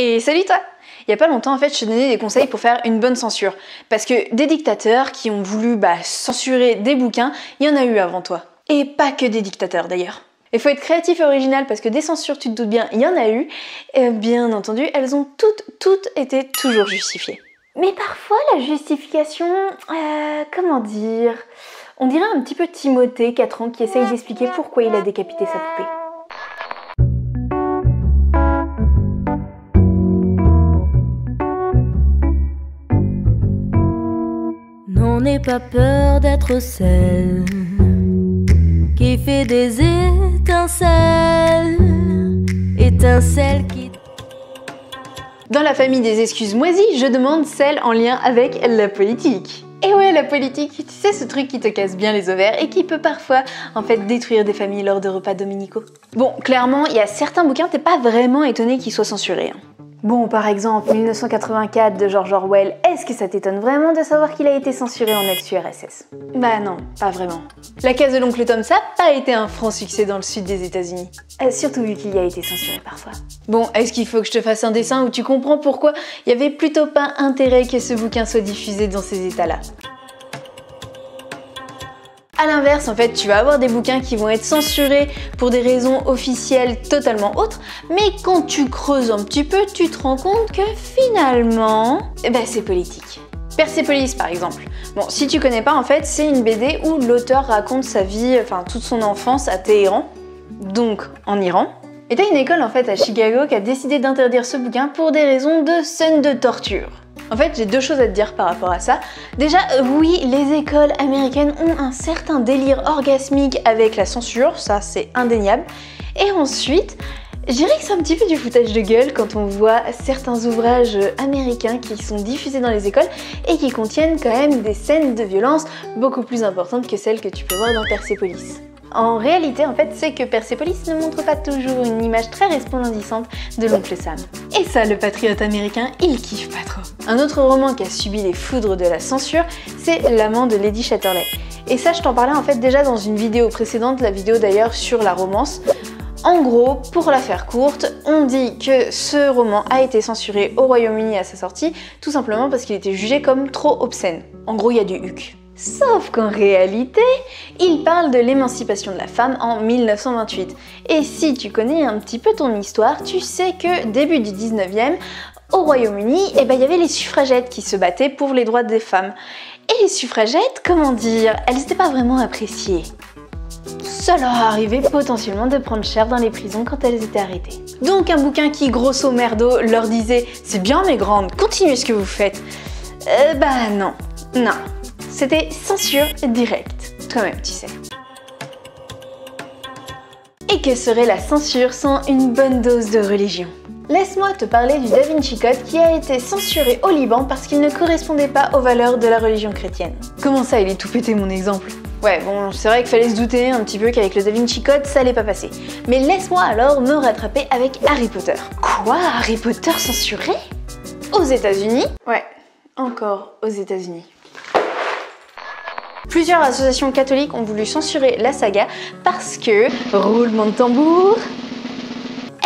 Et salut toi! Il y a pas longtemps en fait je te donnais des conseils pour faire une bonne censure. Parce que des dictateurs qui ont voulu censurer des bouquins, il y en a eu avant toi. Et pas que des dictateurs d'ailleurs. Il faut être créatif et original parce que des censures, tu te doutes bien, il y en a eu. Et bien entendu, elles ont toutes été toujours justifiées. Mais parfois la justification, comment dire, on dirait un petit peu Timothée, 4 ans, qui essaye d'expliquer pourquoi il a décapité sa poupée. N'aie pas peur d'être celle qui fait des étincelles, étincelles qui... Dans la famille des excuses moisies, je demande celle en lien avec la politique. Et ouais, la politique, tu sais ce truc qui te casse bien les ovaires et qui peut parfois en fait détruire des familles lors de repas dominicaux. Bon, clairement, il y a certains bouquins, t'es pas vraiment étonné qu'ils soient censurés. Bon, par exemple, 1984 de George Orwell, est-ce que ça t'étonne vraiment de savoir qu'il a été censuré en ex-URSS? Bah non, pas vraiment. La case de l'oncle Tom, ça n'a pas été un franc succès dans le sud des États-Unis. Surtout vu qu'il y a été censuré parfois. Bon, est-ce qu'il faut que je te fasse un dessin où tu comprends pourquoi il y avait plutôt pas intérêt que ce bouquin soit diffusé dans ces états-là? A l'inverse, en fait, tu vas avoir des bouquins qui vont être censurés pour des raisons officielles totalement autres, mais quand tu creuses un petit peu, tu te rends compte que finalement, c'est politique. Persépolis par exemple. Bon, si tu connais pas, en fait, c'est une BD où l'auteur raconte sa vie, toute son enfance à Téhéran, donc en Iran. Et t'as une école en fait à Chicago qui a décidé d'interdire ce bouquin pour des raisons de scènes de torture. En fait, j'ai deux choses à te dire par rapport à ça. Déjà, oui, les écoles américaines ont un certain délire orgasmique avec la censure, ça c'est indéniable. Et ensuite, je dirais que c'est un petit peu du foutage de gueule quand on voit certains ouvrages américains qui sont diffusés dans les écoles et qui contiennent quand même des scènes de violence beaucoup plus importantes que celles que tu peux voir dans Persépolis. En réalité, en fait, c'est que Persépolis ne montre pas toujours une image très resplendissante de l'oncle Sam. Et ça, le patriote américain, il kiffe pas trop. Un autre roman qui a subi les foudres de la censure, c'est L'amant de Lady Chatterley. Et ça, je t'en parlais en fait déjà dans une vidéo précédente, la vidéo d'ailleurs sur la romance. En gros, pour la faire courte, on dit que ce roman a été censuré au Royaume-Uni à sa sortie, tout simplement parce qu'il était jugé comme trop obscène. En gros, il y a du huc. Sauf qu'en réalité, il parle de l'émancipation de la femme en 1928. Et si tu connais un petit peu ton histoire, tu sais que début du 19e, au Royaume-Uni, il y avait les suffragettes qui se battaient pour les droits des femmes. Et les suffragettes, comment dire, elles n'étaient pas vraiment appréciées. Ça leur arrivait potentiellement de prendre cher dans les prisons quand elles étaient arrêtées. Donc un bouquin qui, grosso merdo, leur disait « C'est bien mes grandes, continuez ce que vous faites ». Non. C'était censure directe, toi-même tu sais. Et que serait la censure sans une bonne dose de religion? Laisse-moi te parler du Da Vinci Code qui a été censuré au Liban parce qu'il ne correspondait pas aux valeurs de la religion chrétienne. Comment ça, il est tout pété mon exemple? Ouais, bon, c'est vrai qu'il fallait se douter un petit peu qu'avec le Da Vinci Code, ça allait pas passer. Mais laisse-moi alors me rattraper avec Harry Potter. Quoi? Harry Potter censuré? Aux États-Unis? Ouais, encore aux États-Unis. Plusieurs associations catholiques ont voulu censurer la saga parce que, roulement de tambour,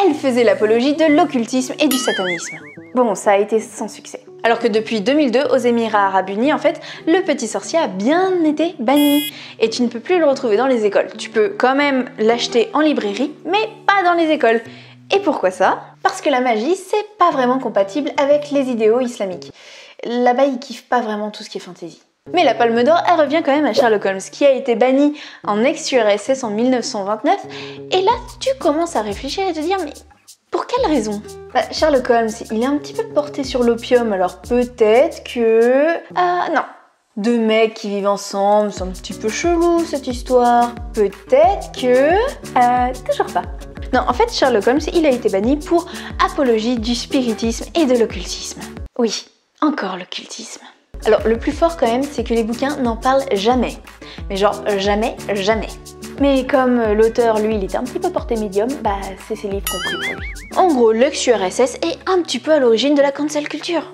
elle faisait l'apologie de l'occultisme et du satanisme. Bon, ça a été sans succès. Alors que depuis 2002, aux Émirats Arabes Unis, en fait, le petit sorcier a bien été banni. Et tu ne peux plus le retrouver dans les écoles. Tu peux quand même l'acheter en librairie, mais pas dans les écoles. Et pourquoi ça? Parce que la magie, c'est pas vraiment compatible avec les idéaux islamiques. Là-bas, ils kiffent pas vraiment tout ce qui est fantasy. Mais la Palme d'Or, elle revient quand même à Sherlock Holmes, qui a été banni en ex-URSS en 1929. Et là, tu commences à réfléchir et te dire, mais pour quelle raison? Sherlock Holmes, il est un petit peu porté sur l'opium, alors peut-être que... non. Deux mecs qui vivent ensemble, c'est un petit peu chelou cette histoire. Peut-être que... toujours pas. Non, en fait, Sherlock Holmes, il a été banni pour apologie du spiritisme et de l'occultisme. Oui, encore l'occultisme. Alors le plus fort quand même, c'est que les bouquins n'en parlent jamais. Mais genre jamais. Mais comme l'auteur, lui, il était un petit peu porté médium, c'est ses livres compris pour lui. En gros, l'ex-URSS est un petit peu à l'origine de la cancel culture.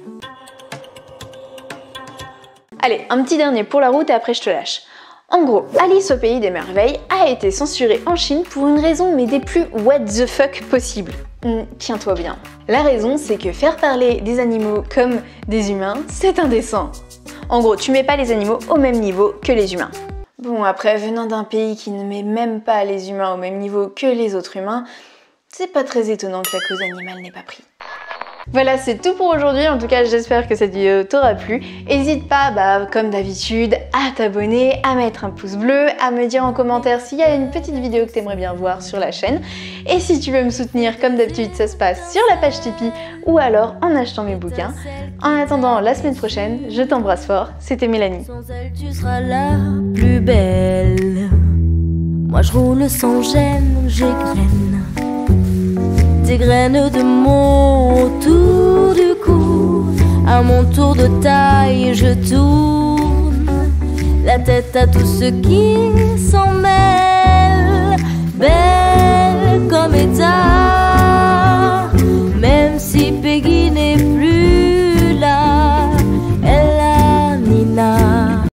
Allez, un petit dernier pour la route et après je te lâche. En gros, Alice au pays des merveilles a été censurée en Chine pour une raison mais des plus what the fuck possibles. Tiens-toi bien. La raison, c'est que faire parler des animaux comme des humains, c'est indécent. En gros, tu mets pas les animaux au même niveau que les humains. Bon, après, venant d'un pays qui ne met même pas les humains au même niveau que les autres humains, c'est pas très étonnant que la cause animale n'ait pas pris. Voilà, c'est tout pour aujourd'hui. En tout cas, j'espère que cette vidéo t'aura plu. N'hésite pas, comme d'habitude, à t'abonner, à mettre un pouce bleu, à me dire en commentaire s'il y a une petite vidéo que t'aimerais bien voir sur la chaîne. Et si tu veux me soutenir, comme d'habitude, ça se passe sur la page Tipeee ou alors en achetant mes bouquins. En attendant la semaine prochaine, je t'embrasse fort. C'était Mélanie. Sans elle, tu seras la plus belle. Moi, je roule sans gêne, j'égrène des graines de mon tour du cou. À mon tour de taille, je tourne la tête à tous ceux qui s'en mêlent. Belle